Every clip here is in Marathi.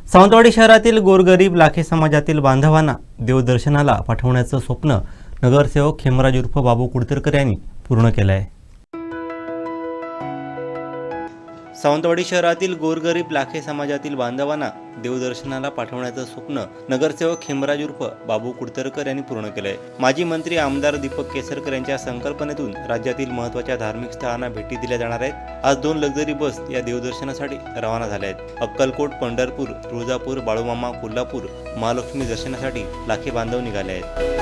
सावंतवाडी शहरातील गोरगरीब लाखे समाजातील बांधवांना देवदर्शनाला पाठवण्याचं स्वप्न नगरसेवक खेमराज उर्फ बाबू कुडतरकर यांनी पूर्ण केलं आहे। सावंतवाडी शहरातील गोरगरीब लाखे समाजातील बांधवांना देवदर्शनाला पाठवण्याचं स्वप्न नगरसेवक खेमराज उर्फ बाबू कुडतरकर यांनी पूर्ण केलं आहे। माजी मंत्री आमदार दीपक केसरकर यांच्या संकल्पनेतून राज्यातील महत्त्वाच्या धार्मिक स्थळांना भेटी दिल्या जाणार आहेत। आज 2 लक्झरी बस या देवदर्शनासाठी रवाना झाल्या आहेत। अक्कलकोट, पंढरपूर, तुळजापूर, बाळूमामा, कोल्हापूर, महालक्ष्मी दर्शनासाठी लाखे बांधव निघाले आहेत।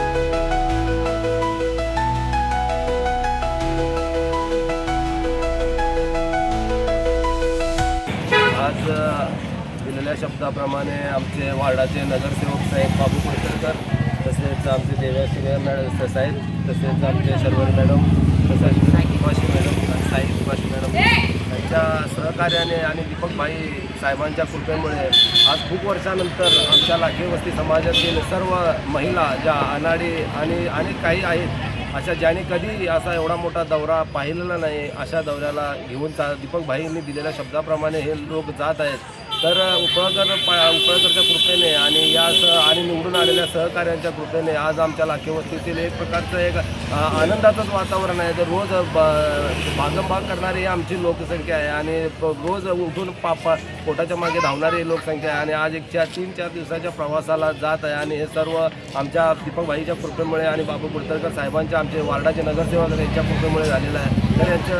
आज दिलेल्या शब्दाप्रमाणे आमचे वार्डाचे नगरसेवक साहेब बाबू कुडतरकर, तसेच आमचे देव्याश्री मॅडम साहेब, तसेच आमचे शर्वरी मॅडम, तसेच कृपाशी मॅडम आणि साई कृपाशी मॅडम यांच्या सहकार्याने आणि दीपकभाई साहेबांच्या कृपेमुळे आज खूप वर्षानंतर आमच्या लाखे वस्ती समाजातील सर्व महिला ज्या अनाडी आणि काही आहेत अशा ज्याने कधी असा एवढा मोठा दौरा पाहिलेला नाही, अशा दौऱ्याला घेऊन दीपकभाईंनी दिलेल्या शब्दाप्रमाणे हे लोक जात आहेत। तर उपळकरच्या कृपेने आणि निवडून आलेल्या सहकाऱ्यांच्या कृपेने आज आमच्या लाखे वस्तीतील एक प्रकारचं एक आनंदाचंच वातावरण आहे। तर रोज भागमभाग करणारी ही आमची लोकसंख्या आहे आणि रोज उठून पोटाच्या मागे धावणारी लोकसंख्या आहे आणि आज 3-4 दिवसाच्या प्रवासाला जात आहे आणि हे सर्व आमच्या दीपकभाईच्या कृपेमुळे आणि बाबू कुडतरकर साहेबांच्या आमचे वार्डाचे नगरसेवक यांच्या कृपेमुळे झालेलं आहे। तर यांचं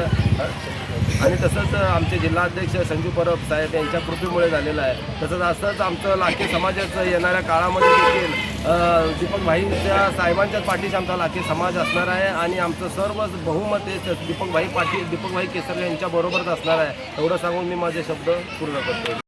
आणि तसंच आमचे जिल्हाध्यक्ष संजू परब साहेब यांच्या कृपेमुळे झालेलं आहे। तसंच असंच आमचं लाखे समाजाचं येणाऱ्या काळामध्ये देखील दीपकभाईच्या साहेबांच्याच पाठीशी आमचा लाखे समाज असणार आहे आणि आमचं सर्व बहुमत हे दीपकभाई केसरकर यांच्याबरोबरच असणार आहे। एवढं सांगून मी माझे शब्द पूर्ण करतो।